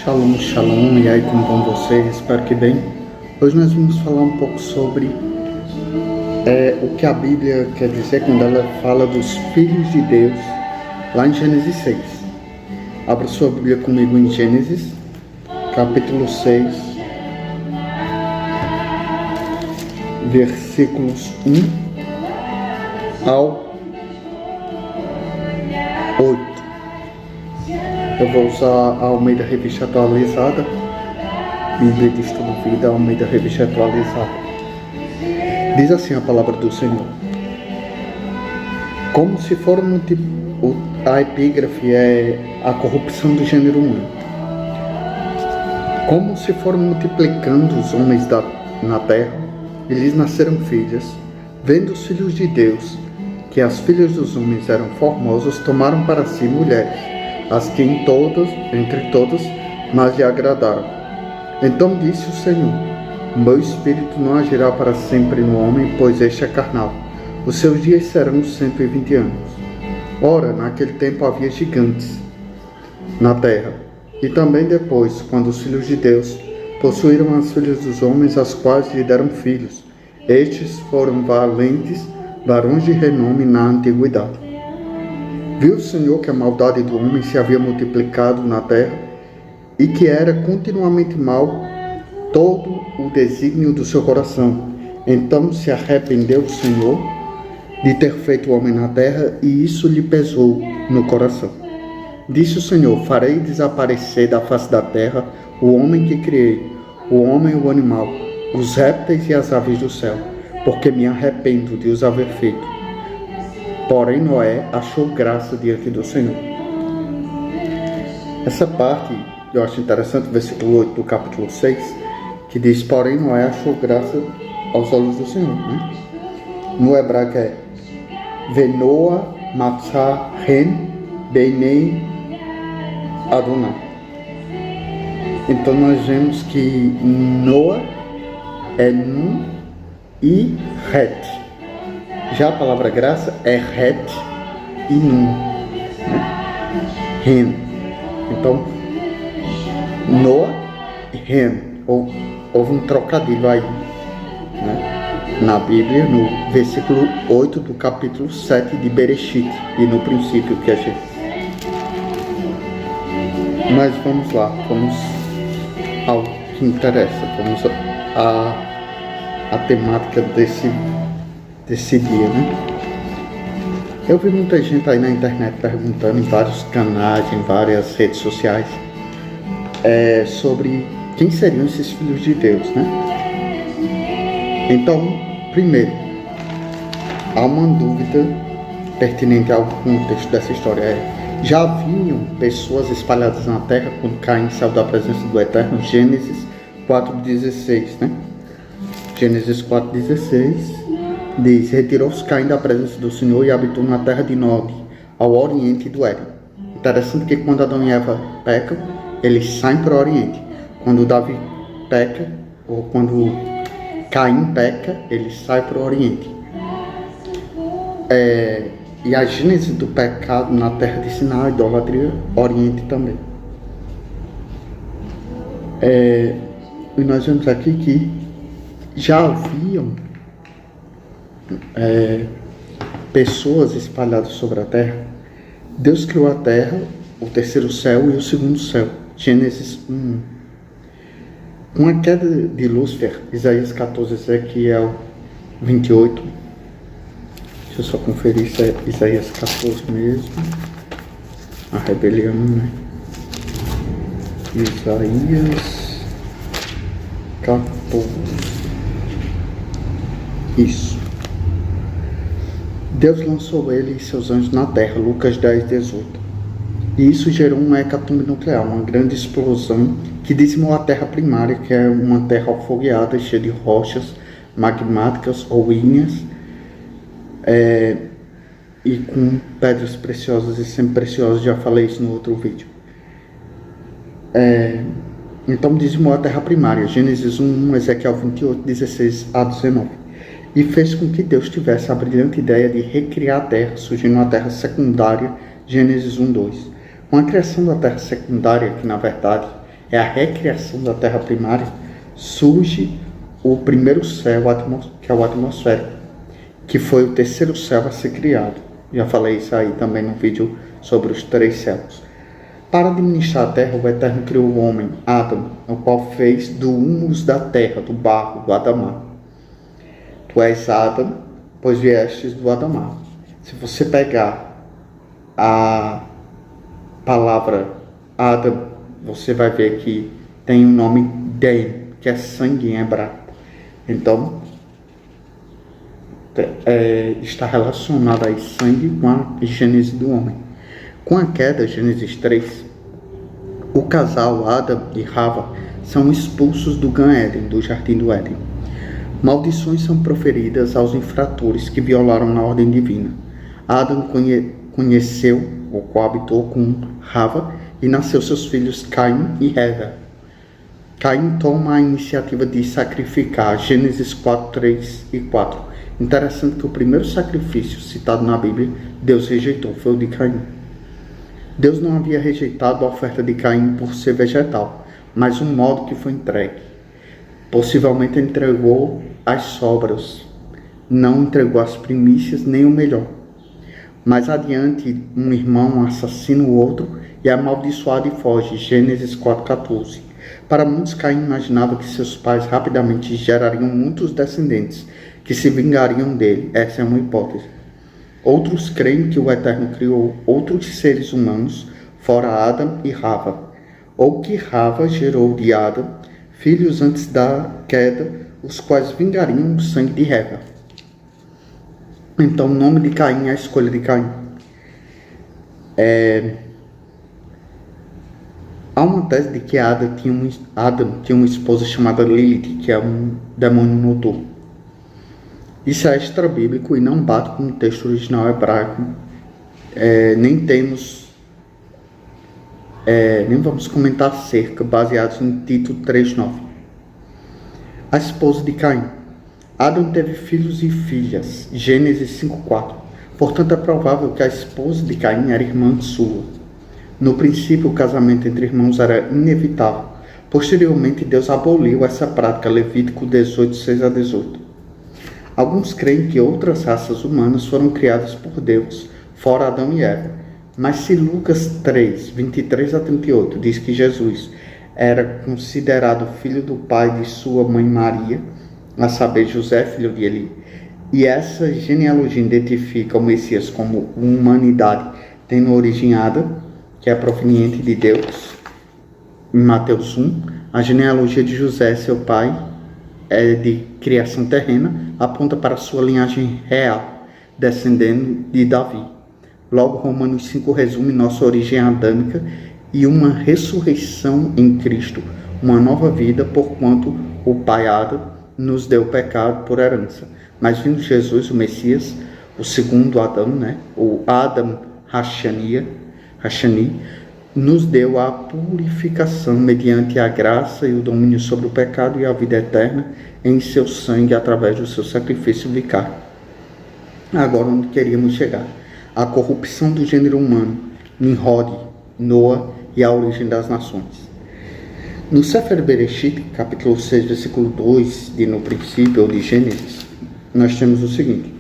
Shalom, shalom, e aí como vão vocês? Espero que bem. Hoje nós vamos falar um pouco sobre o que a Bíblia quer dizer quando ela fala dos filhos de Deus, lá em Gênesis 6. Abra sua Bíblia comigo em Gênesis, capítulo 6, versículos 1 ao 8. Eu vou usar a Almeida Revista Atualizada, Bíblia de Estudo Vida, Almeida Revista Atualizada. Diz assim a palavra do Senhor: como se for a epígrafe é a corrupção do gênero humano. Como se foram multiplicando os homens na terra, e lhes nasceram filhas, vendo os filhos de Deus que as filhas dos homens eram formosas, tomaram para si mulheres, as que entre todas mais lhe agradaram. Então disse o Senhor: meu espírito não agirá para sempre no homem, pois este é carnal. Os seus dias serão 120 anos. Ora, naquele tempo havia gigantes na terra. E também depois, quando os filhos de Deus possuíram as filhas dos homens, as quais lhe deram filhos. Estes foram valentes, varões de renome na antiguidade. Viu o Senhor que a maldade do homem se havia multiplicado na terra, e que era continuamente mal todo o desígnio do seu coração. Então se arrependeu o Senhor de ter feito o homem na terra, e isso lhe pesou no coração. Disse o Senhor: farei desaparecer da face da terra o homem que criei, o homem e o animal, os répteis e as aves do céu, porque me arrependo de os haver feito. Porém Noé achou graça diante do Senhor. Essa parte eu acho interessante, o versículo 8 do capítulo 6, que diz: porém Noé achou graça aos olhos do Senhor, né? No hebraico é Venoa Matzah Ren Beinei Adonai. Então nós vemos que Noa é Nun e Het. Já a palavra graça é Het e Nun, né? Ren. Então, Noa e Ren. Houve um trocadilho aí, né? Na Bíblia, no versículo 8 do capítulo 7 de Bereshit, e no princípio que a gente... Mas vamos lá, vamos ao que interessa, vamos à temática desse dia, né? Eu vi muita gente aí na internet perguntando em vários canais, em várias redes sociais, sobre quem seriam esses filhos de Deus, né? Então, primeiro, há uma dúvida pertinente ao contexto dessa história. Já haviam pessoas espalhadas na terra quando Caim saiu da presença do Eterno? Gênesis 4,16, né? Gênesis 4,16 diz: retirou-se Caim da presença do Senhor e habitou na terra de Nod, ao oriente do Éden. Interessante que quando Adão e Eva pecam, eles saem para o oriente. Quando Davi peca, ou quando Caim peca, ele sai para o oriente. E a gênese do pecado na terra de Sinai, a idolatria, oriente também. E nós vemos aqui que já haviam pessoas espalhadas sobre a terra. Deus criou a terra, o terceiro céu e o segundo céu. Gênesis 1. Com a queda de Lúcifer, Isaías 14, Ezequiel 28. Deixa eu só conferir se é Isaías 14 mesmo. A rebelião, né? Isaías 14. Isso. Deus lançou ele e seus anjos na terra, Lucas 10, 18. E isso gerou uma hecatombe nuclear, uma grande explosão que dizimou a terra primária, que é uma terra afogueada, cheia de rochas magmáticas ou ígneas, e com pedras preciosas e semi-preciosas. Já falei isso no outro vídeo. Então dizimou a terra primária, Gênesis 1, Ezequiel 28, 16 a 19. E fez com que Deus tivesse a brilhante ideia de recriar a terra, surgindo a terra secundária, Gênesis 1, 2. Com a criação da terra secundária, que na verdade é a recriação da terra primária, surge o primeiro céu, que é o atmosférico, que foi o terceiro céu a ser criado. Já falei isso aí também no vídeo sobre os 3 céus. Para administrar a terra, o Eterno criou o homem, Adão, o qual fez do humus da terra, do barro, do Adamá. Tu és Adão, pois viestes do Adamá. Se você pegar a palavra Adam, você vai ver que tem o nome Den, que é sangue em hebraico. Então, está relacionado aí sangue com a gênese do homem. Com a queda, Gênesis 3, o casal Adam e Rava são expulsos do Gan Éden, do Jardim do Éden. Maldições são proferidas aos infratores que violaram a ordem divina. Adam conheceu ou coabitou com Rava e nasceu seus filhos Caim e Hever. Caim toma a iniciativa de sacrificar, Gênesis 4, 3 e 4. Interessante que o primeiro sacrifício citado na Bíblia, Deus rejeitou, foi o de Caim. Deus não havia rejeitado a oferta de Caim por ser vegetal, mas o modo que foi entregue. Possivelmente entregou as sobras, não entregou as primícias nem o melhor. Mais adiante, um irmão assassina o outro e é amaldiçoado e foge, Gênesis 4,14. Para muitos, Caim imaginava que seus pais rapidamente gerariam muitos descendentes, que se vingariam dele. Essa é uma hipótese. Outros creem que o Eterno criou outros seres humanos, fora Adão e Rava, ou que Rava gerou de Adão filhos antes da queda, os quais vingariam o sangue de Reva. Então, o nome de Caim é a escolha de Caim. Há uma tese de que Adão tinha uma esposa chamada Lilith, que é um demônio noturno. Isso é extra-bíblico e não bate com o texto original hebraico. Nem vamos comentar acerca, baseados em Tito 3,9. A esposa de Caim. Adão teve filhos e filhas, Gênesis 5,4. Portanto, é provável que a esposa de Caim era irmã sua. No princípio, o casamento entre irmãos era inevitável. Posteriormente, Deus aboliu essa prática, Levítico 18, 6 a 18. Alguns creem que outras raças humanas foram criadas por Deus, fora Adão e Eva. Mas se Lucas 3, 23 a 38 diz que Jesus era considerado filho do pai de sua mãe Maria, a saber, José, filho de Eli, e essa genealogia identifica o Messias como humanidade tendo origem Ada, que é proveniente de Deus, em Mateus 1, a genealogia de José, seu pai, é de criação terrena, aponta para sua linhagem real, descendendo de Davi. Logo, Romanos 5 resume nossa origem adâmica e uma ressurreição em Cristo, uma nova vida, porquanto o pai Adão nos deu o pecado por herança. Mas vindo Jesus, o Messias, o segundo Adão, o Adam Hashani, nos deu a purificação mediante a graça e o domínio sobre o pecado e a vida eterna em seu sangue através do seu sacrifício vicário. Agora, onde queríamos chegar? A corrupção do gênero humano, Nimrod, Noa e a origem das nações. No Sefer Bereshit, capítulo 6, versículo 2, de No Princípio, ou de Gênesis, nós temos o seguinte: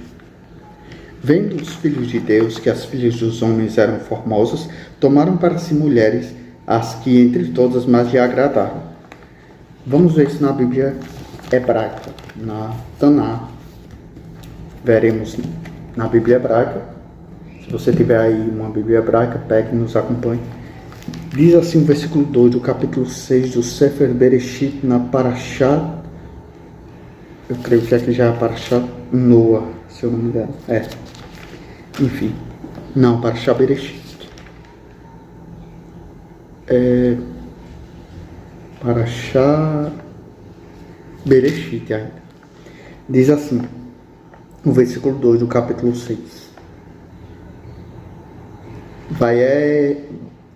vendo os filhos de Deus que as filhas dos homens eram formosas, tomaram para si mulheres, as que entre todas mais lhe agradaram. Vamos ver isso na Bíblia hebraica, na Taná. Veremos na Bíblia hebraica. Se você tiver aí uma Bíblia hebraica, pegue e nos acompanhe. Diz assim o versículo 2 do capítulo 6 do Sefer Bereshit, na Parashá, eu creio que aqui já é a Parashá Noa, se eu não me engano. Enfim, não, Parashá Bereshit. Parashá Bereshit ainda. Diz assim, o versículo 2 do capítulo 6.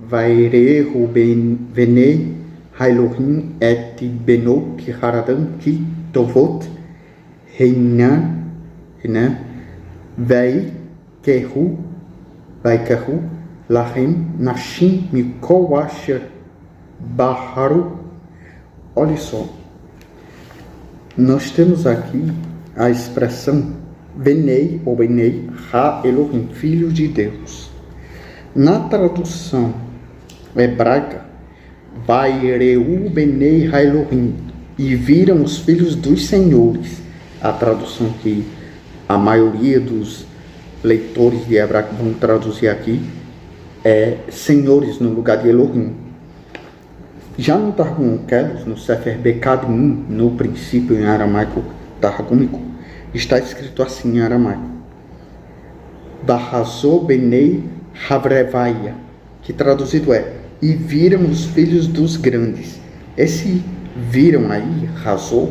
Vairehu venei Hailohim et beno ki haradam ki tovot reinan Vaikehu lahem nashim mikol asher Baharu. Olha só, nós temos aqui a expressão Benei ou Benei Ha Elohim, filho de Deus. Na tradução hebraica, Vaireu Benei Ha Elohim, e viram os filhos dos senhores. A tradução que a maioria dos leitores de hebraico vão traduzir aqui é senhores no lugar de Elohim. Já no Targum Onkelos, no Sefer Bekadim, no princípio em aramaico targúmico, está escrito assim em aramaico: Bahazô Benei Havrevaya, que traduzido é: e viram os filhos dos grandes. Esse viram aí, razô,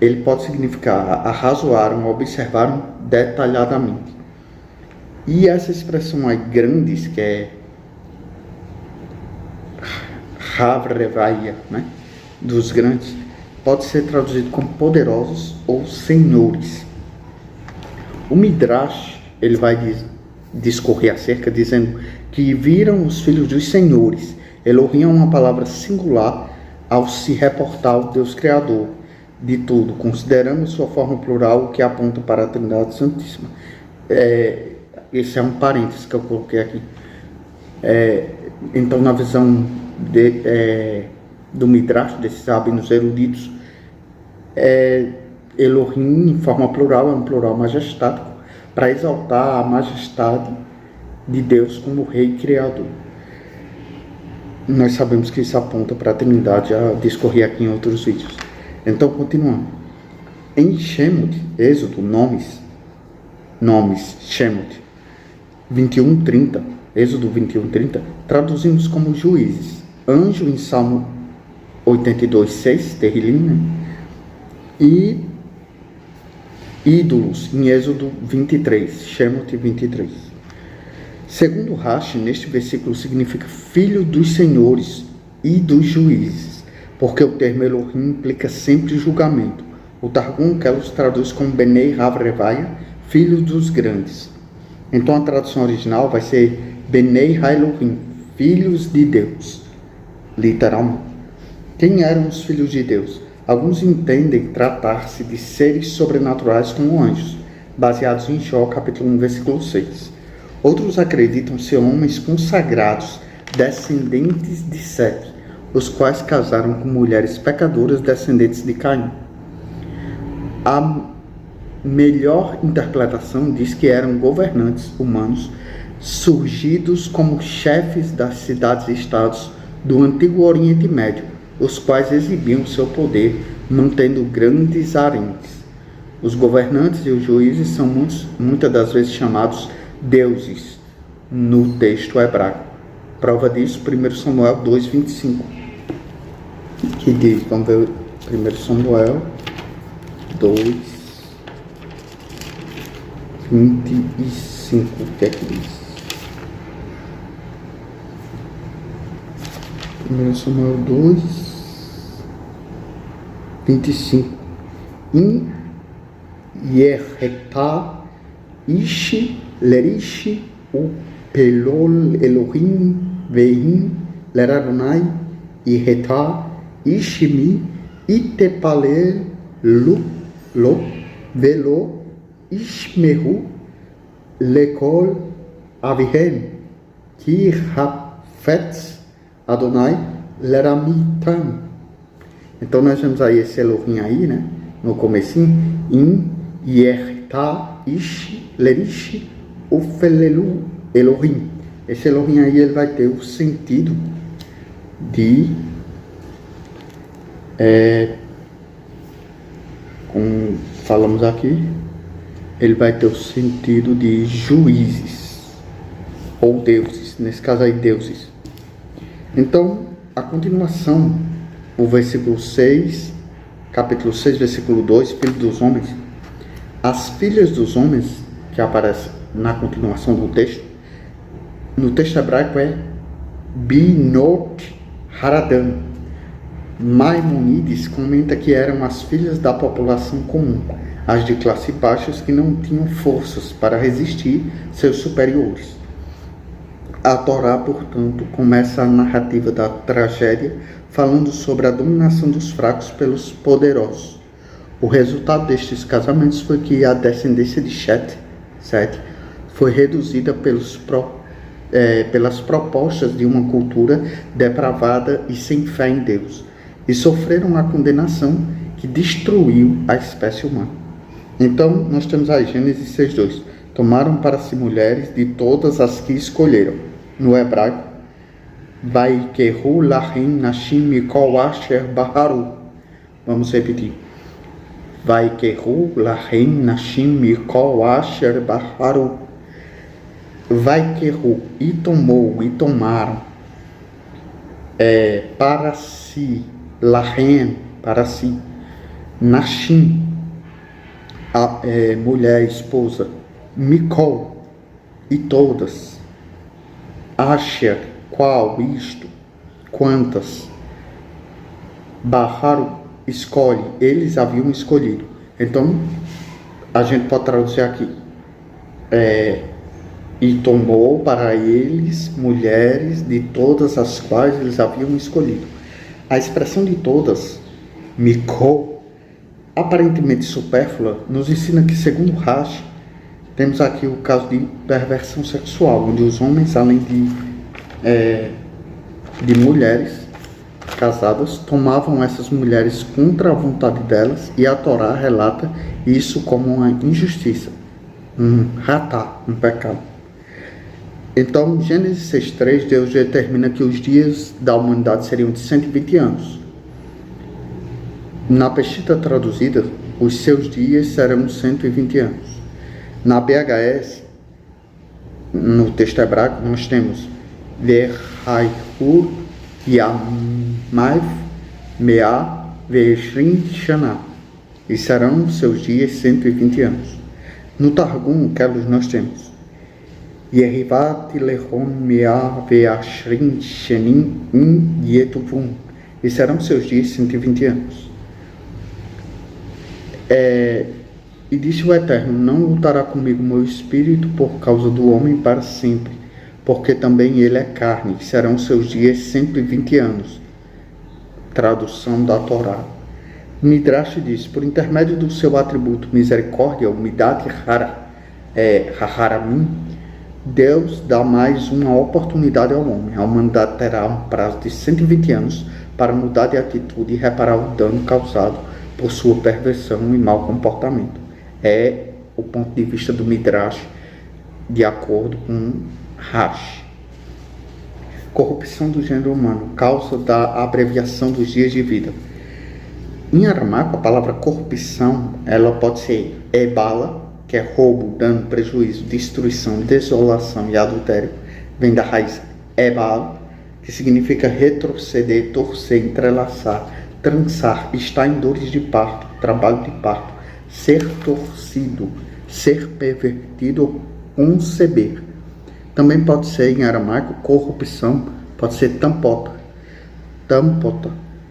ele pode significar arrazoaram, observaram detalhadamente. E essa expressão aí, grandes, que é Havrevaya, né, dos grandes, pode ser traduzido como poderosos ou senhores. O Midrash, ele vai discorrer acerca, dizendo que viram os filhos dos senhores. Elohim é uma palavra singular ao se reportar ao Deus Criador de tudo, considerando sua forma plural, que aponta para a Trindade Santíssima. Esse é um parênteses que eu coloquei aqui. Então, na visão do Midrash, desses rabinos eruditos, Elohim, em forma plural, é um plural majestático, para exaltar a majestade de Deus como Rei Criador. Nós sabemos que isso aponta para a Trindade, já discorri aqui em outros vídeos. Então, continuando. Em Shemot, Êxodo, nomes, Shemot 21:30, Êxodo 21:30, traduzimos como juízes. Anjo em Salmo 82:6, Terrilim, né? E ídolos em Êxodo 23, Shemot 23. Segundo Rashi, neste versículo significa filho dos senhores e dos juízes, porque o termo Elohim implica sempre julgamento. O Targum Onkelos traduz como Benei Havrevaya, filho dos grandes. Então a tradução original vai ser Benei Ha Elohim, filhos de Deus, literalmente. Quem eram os filhos de Deus? Alguns entendem tratar-se de seres sobrenaturais como anjos, baseados em Jó, capítulo 1, versículo 6. Outros acreditam ser homens consagrados, descendentes de Sete, os quais casaram com mulheres pecadoras descendentes de Caim. A melhor interpretação diz que eram governantes humanos surgidos como chefes das cidades e estados do antigo Oriente Médio, os quais exibiam seu poder mantendo grandes haréns. Os governantes e os juízes são muitas das vezes chamados deuses no texto hebraico. Prova disso, 1 Samuel 2:25, que diz, vamos ver 1 Samuel 2:25, o que é que diz? 1 Samuel 2:25. In Yerhetá Ishi Lerishi o Pelol Elohim Veim Leradonai Yerhetá Ishimi Itepalel Lo Velo Ishmehu Lekol Avihem Ki Hafetz Adonai Leramitam. Então nós vemos aí esse Elohim aí, né? No comecinho, in Yerta Ish Lerish Ufelelu Elohim. Esse Elohim aí, ele vai ter o sentido de como falamos aqui, ele vai ter o sentido de juízes ou deuses, nesse caso aí deuses. Então, a continuação, o versículo 6, capítulo 6, versículo 2, filho dos homens, as filhas dos homens, que aparece na continuação do texto, no texto hebraico é Binot Haradan. Maimonides comenta que eram as filhas da população comum, as de classe baixa que não tinham forças para resistir seus superiores. A Torá, portanto, começa a narrativa da tragédia falando sobre a dominação dos fracos pelos poderosos. O resultado destes casamentos foi que a descendência de Sete foi reduzida pelas propostas de uma cultura depravada e sem fé em Deus, e sofreram a condenação que destruiu a espécie humana. Então, nós temos aí Gênesis 6:2. Tomaram para si mulheres de todas as que escolheram. No hebraico, Vaikehu lahem nashim mikol asher baharu. Vamos repetir. Vaikehu lahem nashim mikol asher baharu. Vaikehu, e tomou, e tomaram, para si, lahem, para si, nashim, mulher, esposa, mikol, e todas, asher, qual, isto, quantas, baharu, escolhe, eles haviam escolhido. Então, a gente pode traduzir aqui, e tomou para eles mulheres de todas as quais eles haviam escolhido. A expressão de todas, mikol, aparentemente supérflua, nos ensina que, segundo Rashi, temos aqui o caso de perversão sexual, onde os homens, além de mulheres casadas, tomavam essas mulheres contra a vontade delas, e a Torá relata isso como uma injustiça, um ratá, um pecado. Então, Gênesis 6:3, Deus determina que os dias da humanidade seriam de 120 anos. Na Peshitta traduzida, os seus dias serão 120 anos. Na BHS, no texto hebraico, nós temos Verhaihu Yamav Mea Veishrin Shana, e serão seus dias 120 anos. No Targum, Kelos, nós temos Yerivat Lehon Mea Veashrin Shenim In Yetuvum, e serão seus dias 120 anos. E disse o Eterno: não lutará comigo meu espírito por causa do homem para sempre, porque também ele é carne, e serão seus dias 120 anos. Tradução da Torá. Midrash diz: por intermédio do seu atributo misericórdia, o Midat Haramim, Deus dá mais uma oportunidade ao homem. A humanidade terá um prazo de 120 anos para mudar de atitude e reparar o dano causado por sua perversão e mau comportamento. É o ponto de vista do Midrash, de acordo com Rashi. Corrupção do gênero humano, causa da abreviação dos dias de vida. Em aramaico, a palavra corrupção, ela pode ser ebala, que é roubo, dano, prejuízo, destruição, desolação e adultério. Vem da raiz ebal, que significa retroceder, torcer, entrelaçar, trançar, estar em dores de parto, trabalho de parto, ser torcido, ser pervertido, conceber. Também pode ser, em aramaico, corrupção, pode ser tampota.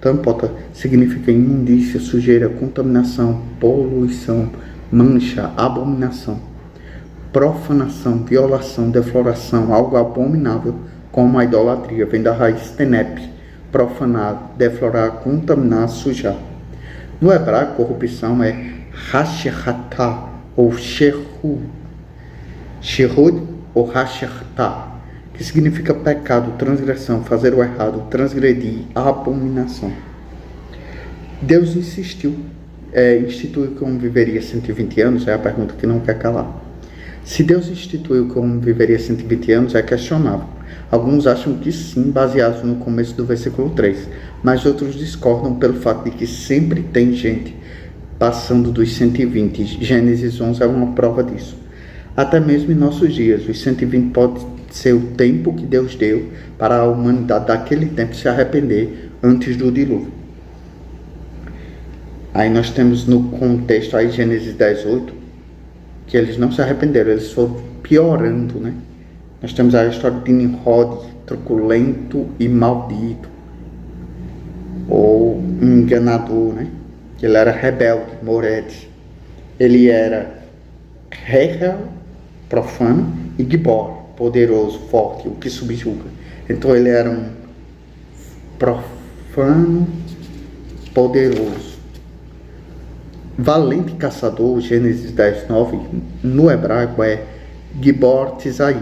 Tampota significa imundícia, sujeira, contaminação, poluição, mancha, abominação. Profanação, violação, defloração, algo abominável, como a idolatria. Vem da raiz tenep, profanar, deflorar, contaminar, sujar. No hebraico, corrupção é Hasherhatá ou Sherhud ou Hashertá, que significa pecado, transgressão, fazer o errado, transgredir, abominação. Deus instituiu que o homem viveria 120 anos, é a pergunta que não quer calar. Se Deus instituiu que o homem viveria 120 anos, é questionável. Alguns acham que sim, baseados no começo do versículo 3, mas outros discordam pelo fato de que sempre tem gente passando dos 120. Gênesis 11 é uma prova disso. Até mesmo em nossos dias, os 120 pode ser o tempo que Deus deu para a humanidade daquele tempo se arrepender antes do dilúvio. Aí nós temos no contexto aí Gênesis 10:8, que eles não se arrependeram, eles foram piorando, né? Nós temos a história de Nimrod, truculento e maldito, ou enganador, né? Ele era rebelde, Mored. Ele era Hegel, profano, e Gibor, poderoso, forte, o que subjuga. Então ele era um profano, poderoso, valente caçador. Gênesis 10, 9, no hebraico é Gibor Tizaid.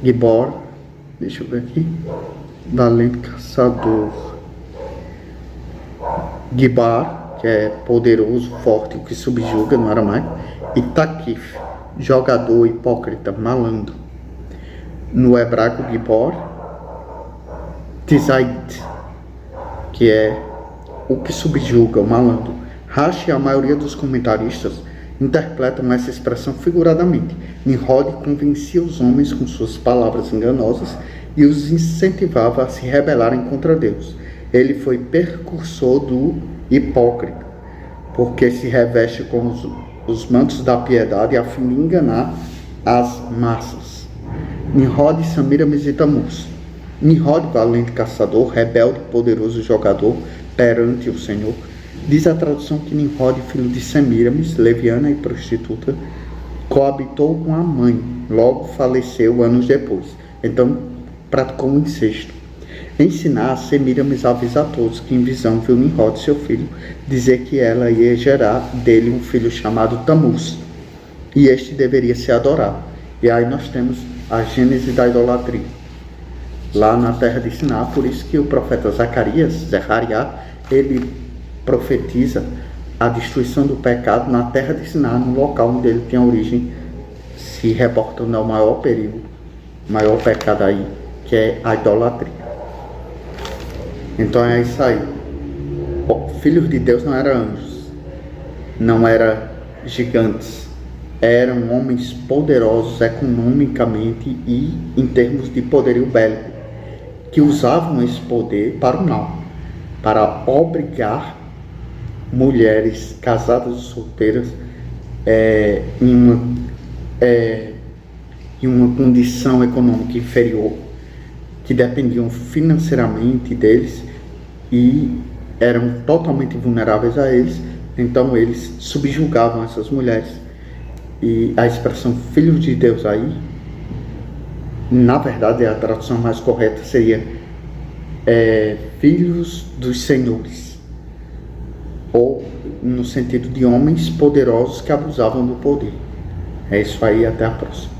Gibor, deixa eu ver aqui, valente caçador. Gibar, que é poderoso, forte, o que subjuga no aramaico. E Takif, jogador, hipócrita, malandro. No hebraico, Gibor Tizaid, que é o que subjuga, o malandro. Rashi e a maioria dos comentaristas interpretam essa expressão figuradamente. Nimrod convencia os homens com suas palavras enganosas e os incentivava a se rebelarem contra Deus. Ele foi precursor do hipócrita, porque se reveste com os mantos da piedade a fim de enganar as massas. Nimrod, Semiramis e Tamuz. Nimrod, valente caçador, rebelde, poderoso jogador perante o Senhor. Diz a tradução que Nimrod, filho de Semiramis, leviana e prostituta, coabitou com a mãe, logo faleceu anos depois. Então praticou um incesto. Em Siná, Semiramis avisa a todos que em visão viu Nimrod, seu filho, dizer que ela ia gerar dele um filho chamado Tamuz, e este deveria ser adorado. E aí nós temos a gênese da idolatria lá na terra de Siná. Por isso que o profeta Zacarias, Zechariah, ele profetiza a destruição do pecado na terra de Siná, no local onde ele tem origem, se reportando ao maior perigo, maior pecado aí, que é a idolatria. Então é isso aí. Filhos de Deus não eram anjos, não eram gigantes, eram homens poderosos economicamente e em termos de poderio bélico, que usavam esse poder para o mal, para obrigar mulheres casadas ou solteiras em uma condição econômica inferior, que dependiam financeiramente deles e eram totalmente vulneráveis a eles. Então eles subjugavam essas mulheres. E a expressão filhos de Deus aí, na verdade a tradução mais correta seria filhos dos senhores, ou no sentido de homens poderosos que abusavam do poder. É isso aí, até a próxima.